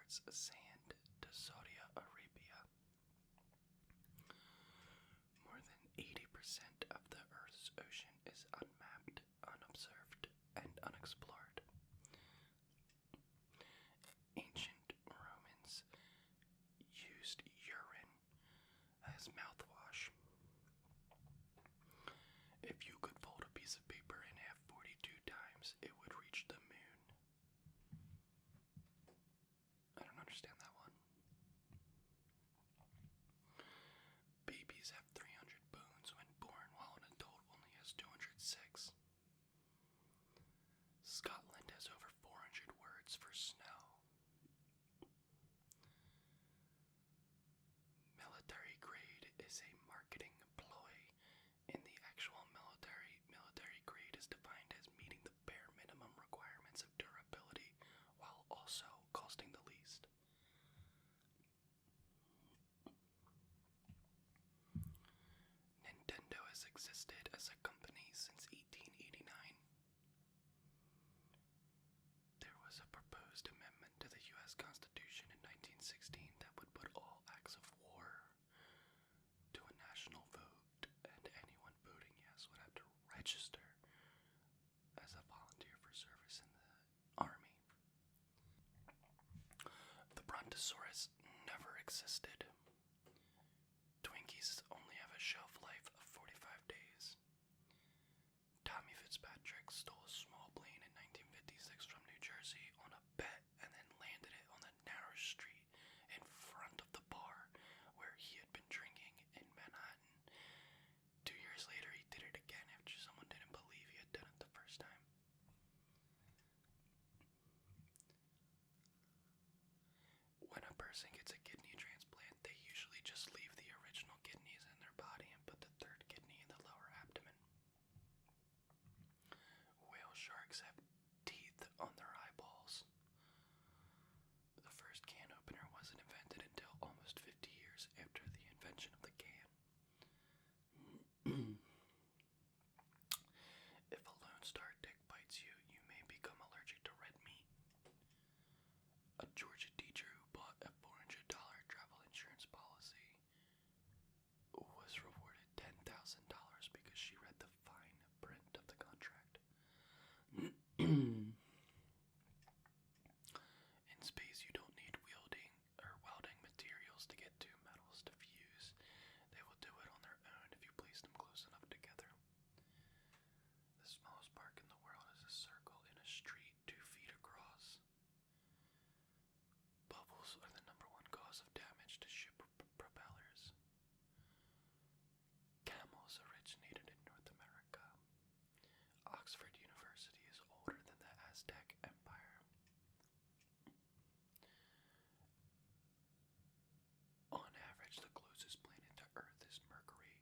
exports sand to Saudi Arabia. More than 80% of the Earth's ocean is unmapped, unobserved, and unexplored. Ancient Romans used urine as mouthwash. If you could fold a piece of paper in half 42 times, it would reach the moon. I don't understand that one. Babies have 300 bones when born, while an adult only has 206. Scotland has over 400 words for snow. Military grade is a marketing ploy. In the actual military grade is defined as meeting the bare minimum requirements of durability while also costing the least. Nintendo has existed as a company since 1889. There was a proposed amendment to the U.S. Constitution in 1916 that would put all acts of war to a national vote, and anyone voting yes would have to register as a volunteer for service in the Army. The Brontosaurus never existed. Twinkies only have a shelf life of 45 days. Tommy Fitzpatrick stole a small plane in 1956 from New Jersey on a bet and then landed it on the narrow street in front of the bar where he had been drinking in Manhattan. 2 years later, he did it again after someone didn't believe he had done it the first time. When a person gets a kidney transplant, they usually just leave the original kidneys in their body and put the third kidney in the lower abdomen. Whale sharks have teeth on their eyeballs. The first can opener wasn't invented until almost 50 years after the invention of the can. If a Lone Star tick bites you, you may become allergic to red meat. A Georgia teacher who bought a $400 travel insurance policy was rewarded $10,000 because she read the fine print of the contract. In space, you don't need welding materials to get two metals to fuse. They will do it on their own if you place them close enough together. The smallest park in the world is a circle in a street 2 feet across. Bubbles are the #1 cause of damage to ship propellers. Camels originated in North America. Oxford University is older than the Aztec Empire. On average, the closest planet to Earth is Mercury.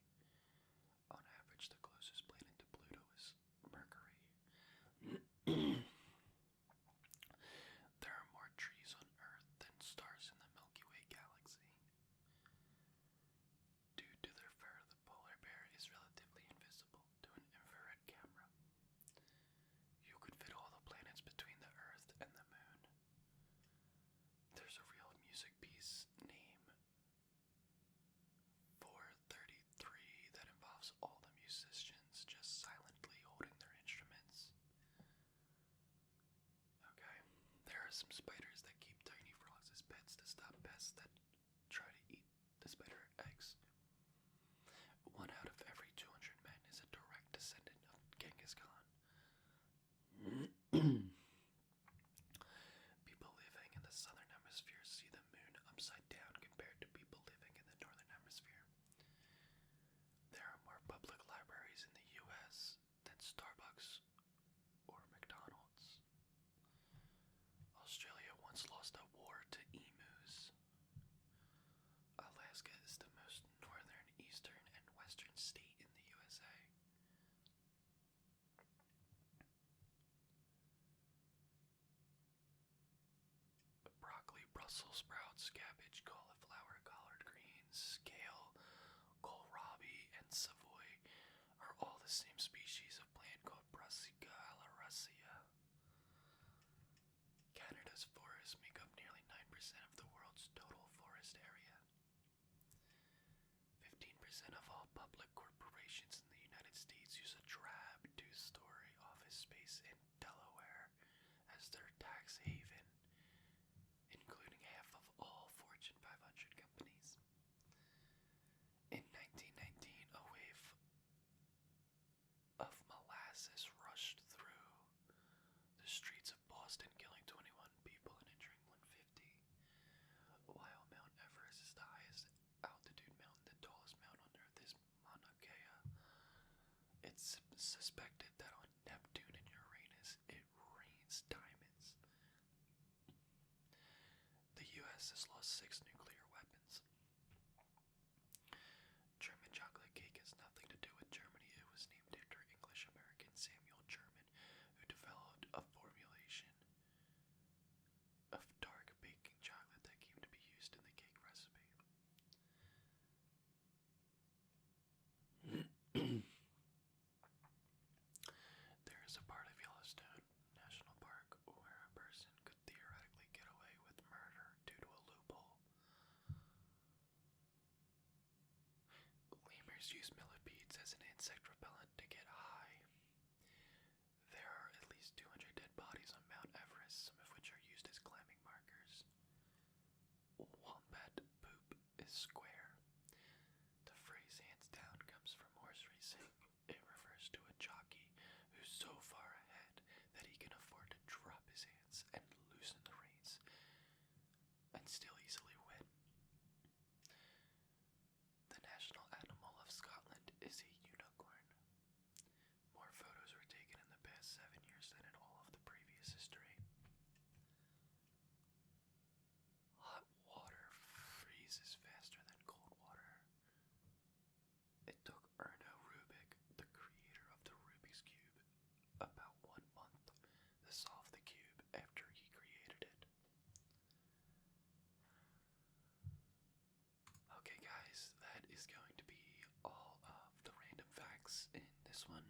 On average, the closest planet to Pluto is Mercury. There are more trees on Earth than stars in the Milky Way galaxy. Due to their fur, the polar bear is relatively invisible to an infrared camera. You could fit all the planets between the Earth and the Moon. There's a real music piece named 433 that involves all the musicians just silently holding their instruments. Okay, there are some spiders that keep tiny frogs as pets to stop pests that try to eat the spider eggs. 1 out of every 200 men is a direct descendant of Genghis Khan. People living in the southern hemisphere see the moon upside down compared to people living in the northern hemisphere. There are more public libraries in the U.S. than Starbucks or McDonald's. Australia once lost a war to emus. Alaska is the most northern, eastern, and western state in the USA. Broccoli, Brussels sprouts, cabbage, cauliflower, collard greens, kale, kohlrabi, and savoy are all the same species of plant called Brassica alaraceae. Canada's forests make up nearly 9% of the world's total forest area. 15% of all public corporations in the United States use a drab two-story office space in Delaware as their tax haven, including half of all Fortune 500 companies. In 1919, a wave of molasses rushed through the streets of Boston, killing 21 people and injuring 150. While Mount Everest is the highest altitude mountain, the tallest mountain on Earth is Mauna Kea. It's suspected that on Neptune and Uranus it rains diamonds. The US has lost 6 nuclear weapons. German chocolate cake has nothing to do with Germany. It was named after English-American Samuel German, who developed a formulation of dark baking chocolate that came to be used in the cake recipe. There is a part of Yellowstone National Park where a person could theoretically get away with murder due to a loophole. Lemurs use millipedes as an insect repellent to get high. There are at least 200 dead bodies on Mount Everest, some of which are used as climbing markers. Wombat poop is square. The phrase hands down comes from horse racing. It refers to a jockey who's so far ahead that he can afford to drop his hands and loosen the reins and still easily win. The national animal of Scotland is a unicorn. More photos were taken in the past 7 years than in all of the previous history. Hot water freezes faster than cold water. It took Erno Rubik, the creator of the Rubik's Cube, about 1 month to solve the cube after he created it. Okay guys, that is going to be all of the random facts in this one.